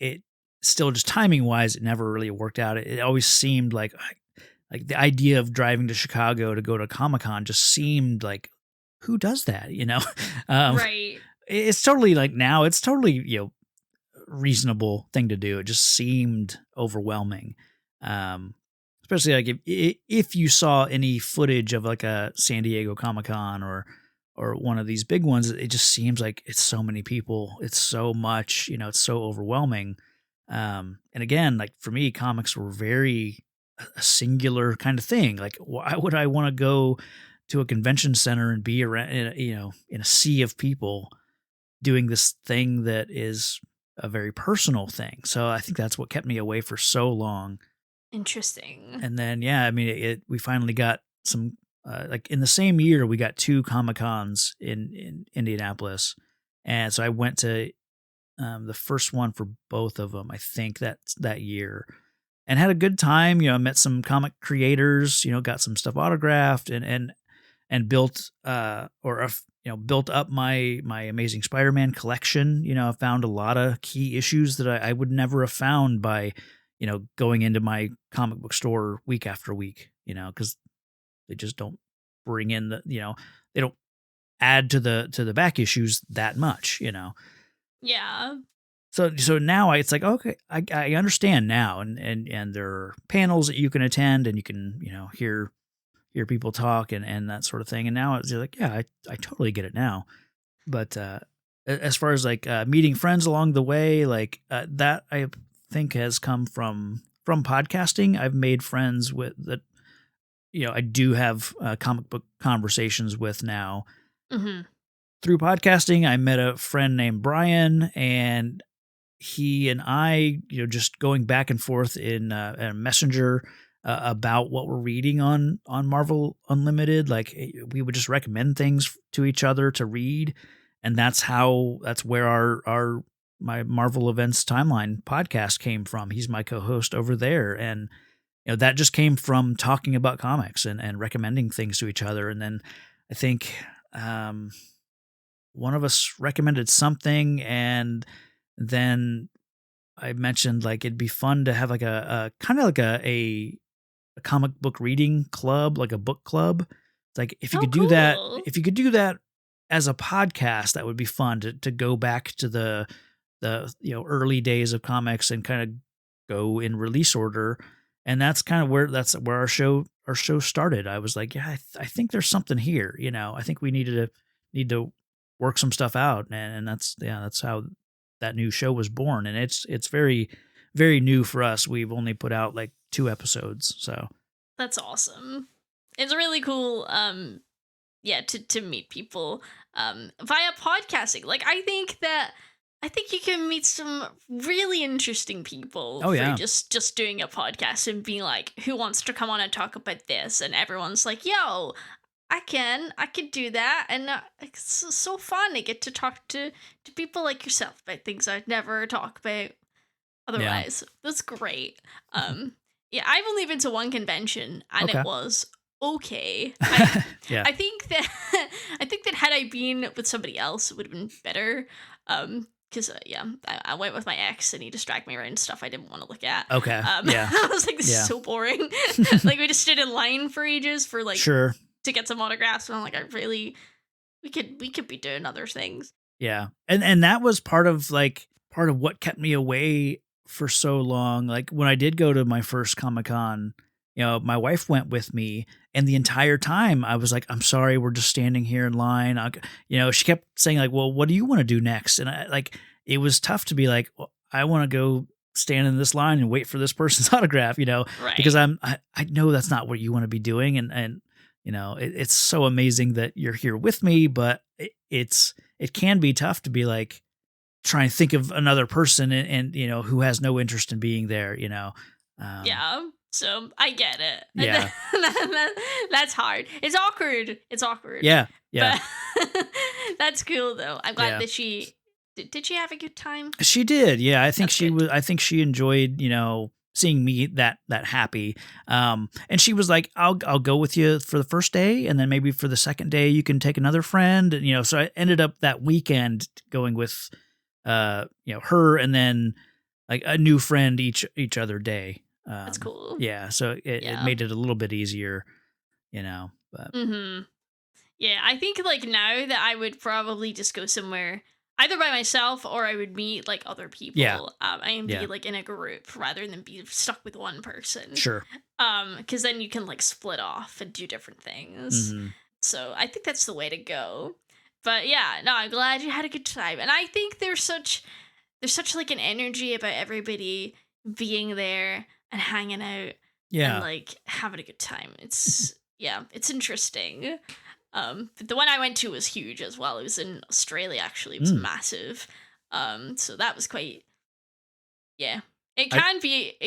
it still just timing wise, it never really worked out. It always seemed like the idea of driving to Chicago to go to Comic-Con just seemed like, who does that? Right. It's totally like now it's totally, reasonable thing to do. It just seemed overwhelming. Especially like if you saw any footage of like a San Diego Comic-Con or one of these big ones, it just seems like it's so many people. It's so much, it's so overwhelming. And again, like for me, comics were very a singular kind of thing. Like, why would I want to go to a convention center and be around, in a sea of people doing this thing that is a very personal thing? So I think that's what kept me away for so long. Interesting. And then, we finally got some like in the same year, we got 2 Comic-Cons in Indianapolis. And so I went to the first one for both of them, I think that year, and had a good time. You know, met some comic creators, you know, got some stuff autographed and built built up my Amazing Spider-Man collection. You know, I found a lot of key issues that I would never have found by, you know, going into my comic book store week after week, you know, because they just don't bring in they don't add to the back issues that much, you know. Yeah. So now it's like, okay, I understand now, and there are panels that you can attend, and you can, you know, hear people talk and that sort of thing. And now it's like, yeah, I totally get it now. But as far as like meeting friends along the way, like that I think has come from podcasting. I've made friends with that, you know, I do have comic book conversations with now. Mm-hmm. Through podcasting, I met a friend named Brian, and he and I, you know, just going back and forth in a messenger about what we're reading on Marvel Unlimited. Like we would just recommend things to each other to read, and that's where our my Marvel Events Timeline podcast came from. He's my co-host over there, and you know that just came from talking about comics and recommending things to each other. And then I think one of us recommended something, and then I mentioned like it'd be fun to have like a kind of like a comic book reading club, like a book club. It's like if you could do that, Cool. as a podcast, that would be fun to go back to the you know early days of comics and kind of go in release order. And that's kind of where our show started. I was like, yeah, I think there's something here. You know, I think we need to work some stuff out, and that's how that new show was born. And it's very, very new for us. We've only put out like 2 episodes, so That's awesome. It's really cool. To meet people via podcasting. Like I think you can meet some really interesting people Oh, for yeah. just doing a podcast and being like, who wants to come on and talk about this? And everyone's like, yo, I can do that. And it's so fun. I get to talk to people like yourself about things I'd never talk about otherwise. That's great. Yeah, I've only been to one convention and Okay. it was okay. Yeah. I think that had I been with somebody else, it would have been better. Because I went with my ex and he distracted me around stuff I didn't want to look at. Okay. Yeah. I was like, this Yeah. is so boring. Like we just stood in line for ages for like Sure. to get some autographs, and I'm like, we could be doing other things. Yeah. And that was part of what kept me away for so long. Like when I did go to my first Comic-Con, you know, my wife went with me, and the entire time I was like, I'm sorry, we're just standing here in line. You know, she kept saying like, well, what do you want to do next? And it was tough to be like, well, I want to go stand in this line and wait for this person's autograph, you know, Right. because I know that's not what you want to be doing. And you know, it's so amazing that you're here with me, but it can be tough to be like, try and think of another person and you know, who has no interest in being there, you know. Yeah. So I get it. Yeah. That's hard. It's awkward. Yeah. Yeah. But that's cool though. I'm glad Yeah. that she did she have a good time? She did. Yeah. I think That's I think she enjoyed, you know, seeing me that happy. And she was like, I'll go with you for the first day, and then maybe for the second day you can take another friend. And, you know, so I ended up that weekend going with you know, her and then like a new friend each other day. That's cool. Yeah. So it made it a little bit easier, you know, but Mm-hmm. Yeah, I think like now that I would probably just go somewhere either by myself or I would meet like other people. Yeah. And be Yeah. like in a group rather than be stuck with one person. Sure. Because then you can like split off and do different things. Mhm. So I think that's the way to go. But yeah, no, I'm glad you had a good time. And I think there's such like an energy about everybody being there and hanging out Yeah. and like having a good time. It's it's interesting. But the one I went to was huge as well. It was in Australia actually. It was massive. So that was quite It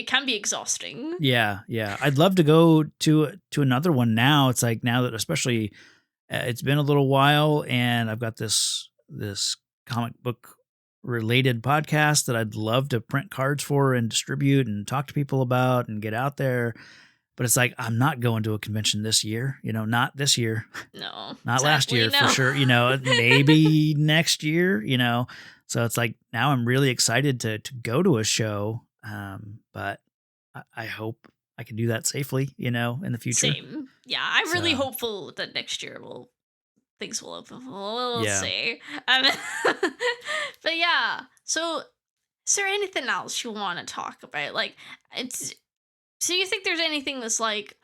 can be exhausting. Yeah. I'd love to go to another one now. It's like now that especially it's been a little while, and I've got this comic book related podcast that I'd love to print cards for and distribute and talk to people about and get out there. But it's like, I'm not going to a convention this year, not this year. No. Not last year for sure, maybe next year, So it's like now I'm really excited to go to a show. But I hope I can do that safely, in the future. Same. Yeah, I'm really hopeful that next year things will open. We'll see. But yeah, so is there anything else you want to talk about? Like, so you think there's anything that's like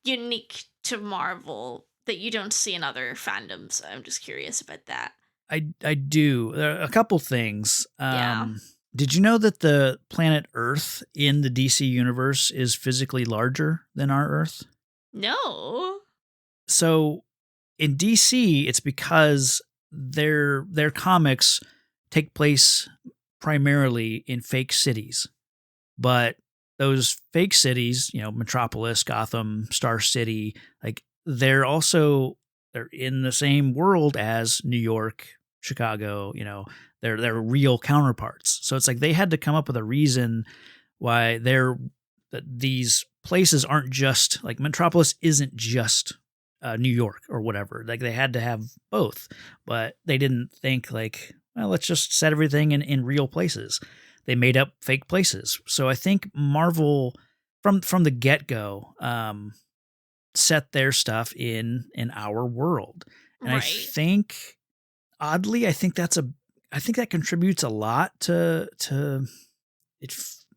unique to Marvel that you don't see in other fandoms? I'm just curious about that. I do. There are a couple things. Yeah. Did you know that the planet Earth in the DC universe is physically larger than our Earth? No. So in DC, it's because their comics take place primarily in fake cities. But those fake cities, Metropolis, Gotham, Star City, like they're in the same world as New York, Chicago, they're real counterparts. So it's like they had to come up with a reason why these places aren't just like Metropolis isn't just New York or whatever. Like they had to have both, but they didn't think like, well, let's just set everything in real places. They made up fake places. So I think Marvel from the get-go set their stuff in our world. And right. I think oddly, I think that contributes a lot to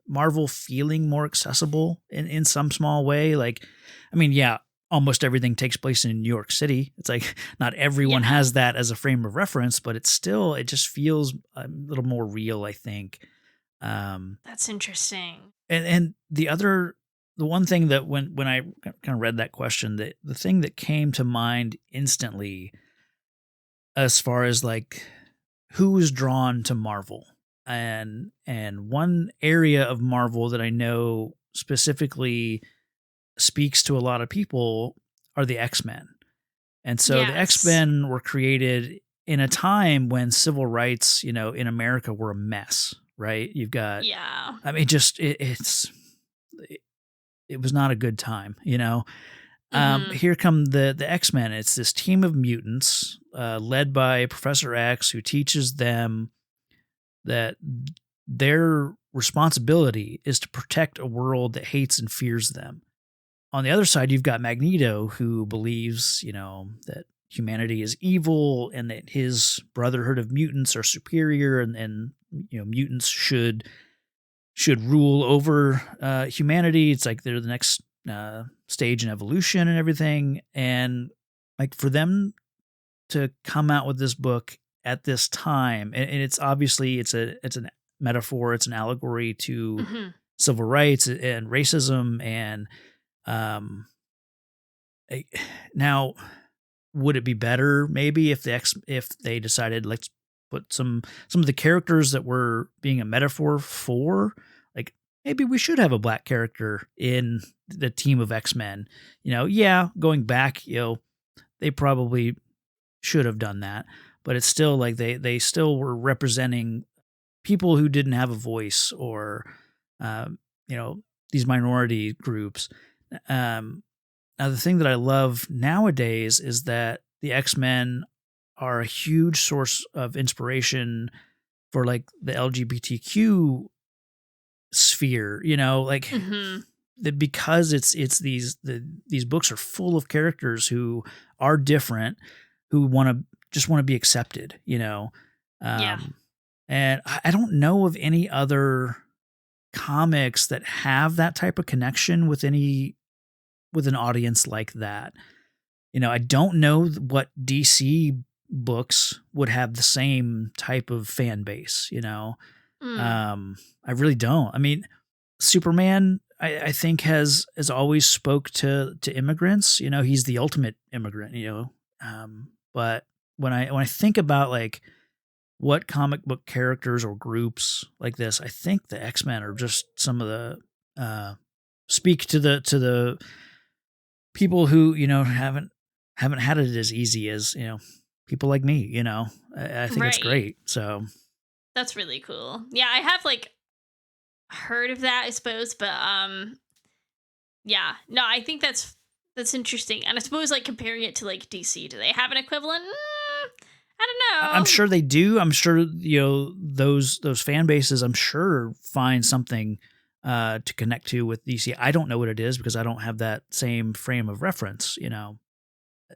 Marvel feeling more accessible in some small way. Like, I mean, yeah, almost everything takes place in New York City. It's like not everyone has that as a frame of reference, but it just feels a little more real, I think. That's interesting. And the one thing that when I kind of read that question, the thing that came to mind instantly as far as like who was drawn to Marvel, and one area of Marvel that I know specifically speaks to a lot of people are the X-Men. And so the X-Men were created in a time when civil rights, in America were a mess, right? You've got, I mean, just it was not a good time, Here come the X-Men. It's this team of mutants led by Professor X, who teaches them that their responsibility is to protect a world that hates and fears them. On the other side, you've got Magneto, who believes, that humanity is evil and that his brotherhood of mutants are superior, and mutants should rule over humanity. It's like they're the next stage in evolution and everything. And like for them to come out with this book at this time, and it's obviously it's a metaphor, it's an allegory to civil rights and racism. And now, would it be better maybe if they decided let's put some of the characters that were being a metaphor for, like maybe we should have a black character in the team of X-Men? Going back, they probably should have done that, but it's still like they still were representing people who didn't have a voice, or these minority groups. Now, the thing that I love nowadays is that the X-Men are a huge source of inspiration for like the LGBTQ sphere, because it's these books are full of characters who are different, who want to be accepted, And I don't know of any other comics that have that type of connection with an audience like that. I don't know what DC books would have the same type of fan base, I really don't. I mean, Superman, I think has always spoke to immigrants. He's the ultimate immigrant, but when I think about like what comic book characters or groups like this, I think the X-Men are just some of the speak to the people who, haven't had it as easy as, people like me, I think it's Right. great. So That's really cool. Yeah, I have like heard of that, I suppose, but yeah. No, I think that's interesting. And I suppose like comparing it to like DC, do they have an equivalent? I don't know. I'm sure they do. I'm sure, those fan bases, I'm sure, find something to connect to with DC. I don't know what it is because I don't have that same frame of reference,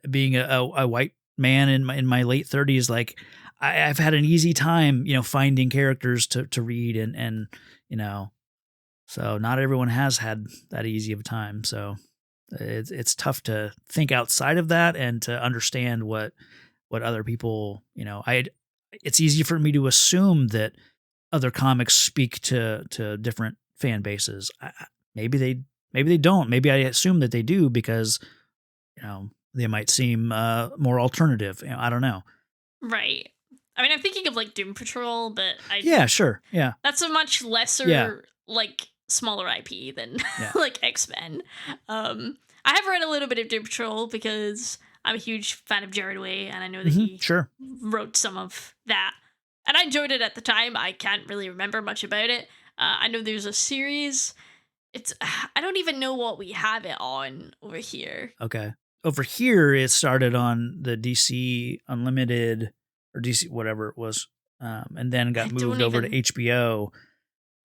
being a white man in my late 30s, like I've had an easy time, finding characters to read and so not everyone has had that easy of a time. So it's tough to think outside of that and to understand what other people, it's easy for me to assume that other comics speak to different fan bases. Maybe they don't. Maybe I assume that they do because, they might seem more alternative. I don't know. Right. I mean, I'm thinking of like Doom Patrol, but Yeah, sure. Yeah. that's a much lesser, like smaller IP than like X-Men. I have read a little bit of Doom Patrol because I'm a huge fan of Jared Way, and I know that he sure wrote some of that, and I enjoyed it at the time. I can't really remember much about it. I know there's a series. I don't even know what we have it on over here. Okay. Over here, it started on the DC Unlimited or DC whatever it was, and then got moved over to HBO.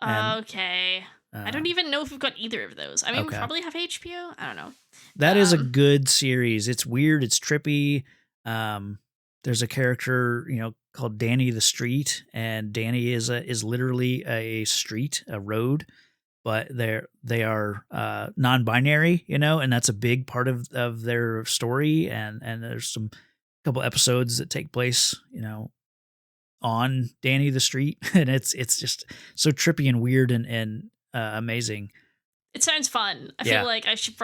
Okay. I don't even know if we've got either of those. I mean, we probably have HBO. I don't know. That is a good series. It's weird. It's trippy. There's a character, called Danny the Street, and Danny is literally a street, a road, but they are non-binary, and that's a big part of their story. And there's some couple episodes that take place, on Danny the Street, and it's just so trippy and weird and amazing. It sounds fun. I feel like I should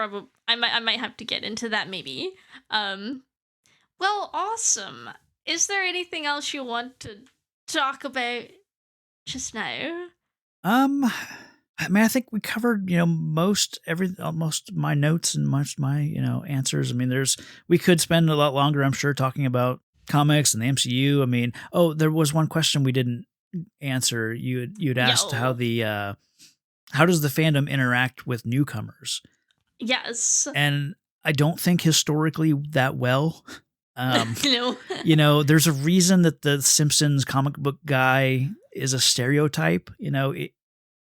I might have to get into that maybe. Well, awesome. Is there anything else you want to talk about just now? I mean, I think we covered, almost my notes and most of my, answers. I mean, we could spend a lot longer, I'm sure, talking about comics and the MCU. I mean, there was one question we didn't answer. You'd asked how does the fandom interact with newcomers? Yes. And I don't think historically that well. No. There's a reason that the Simpsons comic book guy is a stereotype.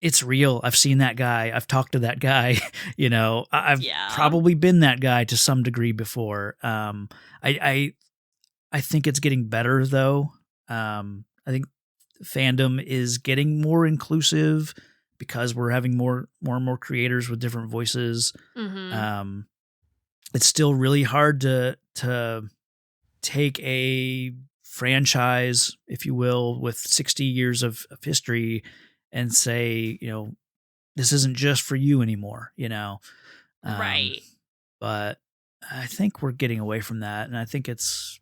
It's real. I've seen that guy. I've talked to that guy. I've probably been that guy to some degree before. I think it's getting better though. I think fandom is getting more inclusive because we're having more and more creators with different voices. Mm-hmm. It's still really hard to take a franchise, if you will, with 60 years of history and say, this isn't just for you anymore, right. But I think we're getting away from that. And I think it's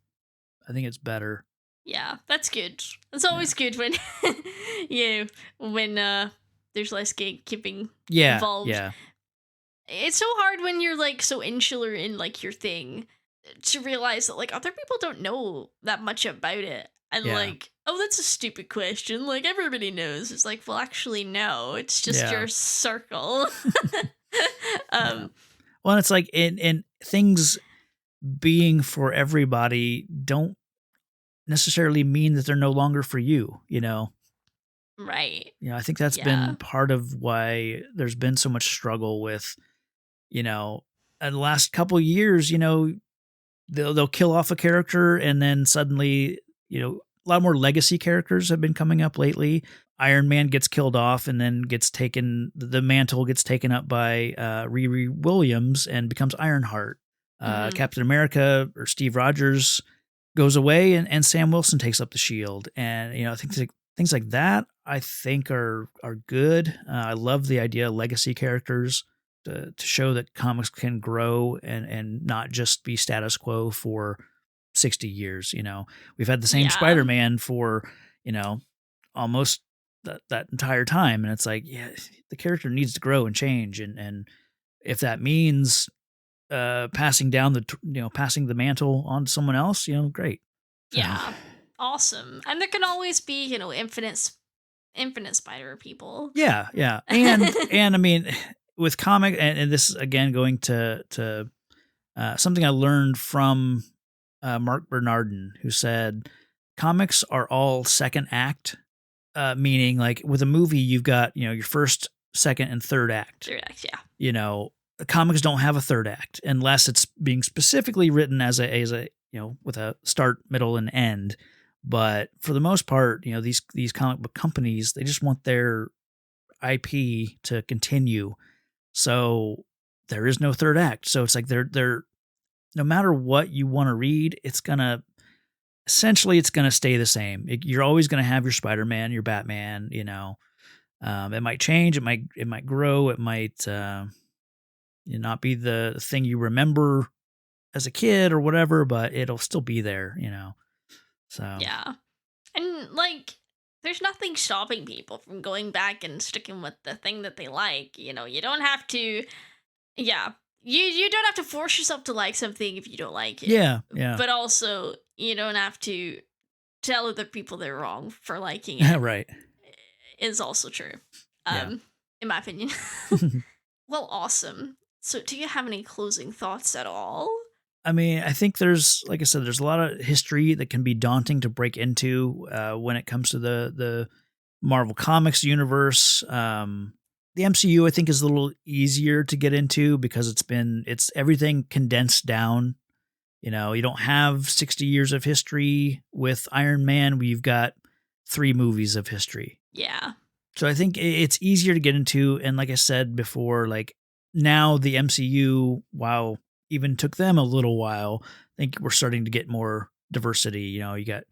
better. Yeah, that's good. It's always good when, when there's less gatekeeping involved. Yeah. It's so hard when you're like so insular in like your thing to realize that like other people don't know that much about it. And like, oh, that's a stupid question. Like everybody knows. It's like, well, actually, no. It's just your circle. Well, and it's like in things being for everybody don't necessarily mean that they're no longer for you. Right. I think that's been part of why there's been so much struggle with, in the last couple of years, they'll kill off a character and then suddenly, a lot more legacy characters have been coming up lately. Iron Man gets killed off and then the mantle gets taken up by Riri Williams and becomes Ironheart. Captain America or Steve Rogers goes away and Sam Wilson takes up the shield. And, I think things like that, I think are good. I love the idea of legacy characters to show that comics can grow and not just be status quo for 60 years. We've had the same Spider-Man for, almost that entire time. And it's like, yeah, the character needs to grow and change. And if that means passing down passing the mantle on to someone else, great. Yeah. Awesome. And there can always be, infinite spider people. Yeah. And I mean, with comic, and this is again going to something I learned from Mark Bernardin, who said comics are all second act, meaning like with a movie, you've got, your first, second, and third act. Third act, yeah. Comics don't have a third act unless it's being specifically written as a with a start, middle, and end. But for the most part, these comic book companies, they just want their IP to continue. So there is no third act. So it's like they're no matter what you want to read, it's gonna stay the same. You're always gonna have your Spider-Man, your Batman. It might change, it might grow, it might not be the thing you remember as a kid or whatever, but it'll still be there. So yeah, and like, there's nothing stopping people from going back and sticking with the thing that they like. You don't have to. Yeah. You don't have to force yourself to like something if you don't like it. Yeah. But also, you don't have to tell other people they're wrong for liking it. Right. Is also true. In my opinion. Well, awesome. So do you have any closing thoughts at all? I mean, I think like I said, there's a lot of history that can be daunting to break into when it comes to the Marvel Comics universe. The MCU, I think, is a little easier to get into because it's everything condensed down. You don't have 60 years of history with Iron Man. We've got 3 movies of history. Yeah. So I think it's easier to get into. And like I said before, like now the MCU, while even took them a little while, I think we're starting to get more diversity. You got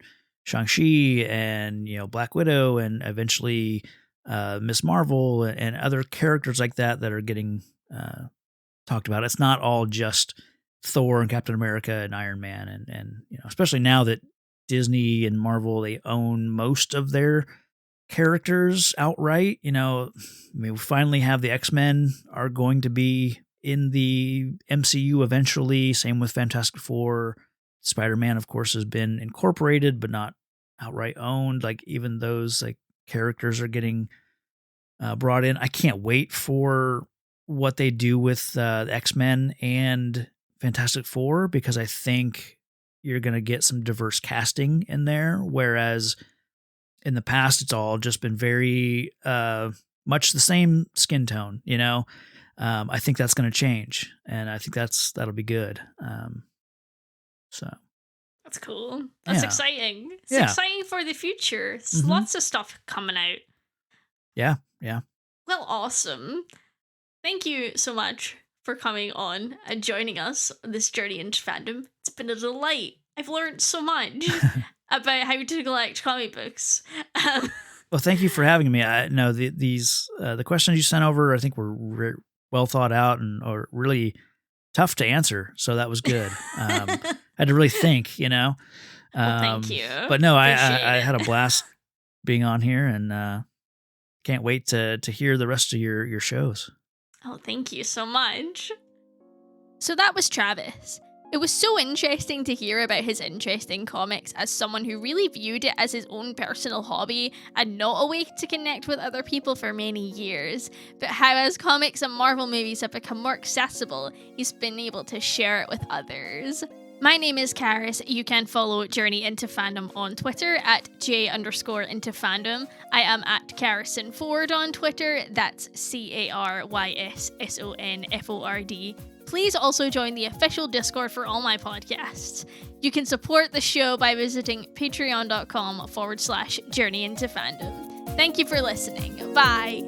Shang-Chi and, Black Widow and eventually Miss Marvel and other characters like that are getting talked about. It's not all just Thor and Captain America and Iron Man and especially now that Disney and Marvel, they own most of their characters outright. We finally have the X-Men are going to be in the MCU eventually. Same with Fantastic Four. Spider-Man, of course, has been incorporated but not outright owned. Like even those like characters are getting brought in. I can't wait for what they do with the X-Men and Fantastic Four because I think you're going to get some diverse casting in there. Whereas in the past, it's all just been very much the same skin tone, I think that's going to change, and I think that'll be good. So that's cool. That's exciting. It's exciting for the future. Mm-hmm. Lots of stuff coming out. Yeah. Well, awesome. Thank you so much for coming on and joining us on this journey into fandom. It's been a delight. I've learned so much about how to collect comic books. Well, thank you for having me. I know the questions you sent over, I think were well thought out and or really tough to answer. So that was good. I had to really think, Well, thank you. But no, I had a blast being on here and can't wait to hear the rest of your shows. Oh, thank you so much. So that was Travis. It was so interesting to hear about his interest in comics as someone who really viewed it as his own personal hobby and not a way to connect with other people for many years, but how as comics and Marvel movies have become more accessible, he's been able to share it with others. My name is Karis. You can follow Journey into Fandom on Twitter at j_into_fandom. I am at Carison Ford on Twitter. That's CARYSSONFORD. Please also join the official Discord for all my podcasts. You can support the show by visiting patreon.com/journeyintofandom. Thank you for listening. Bye.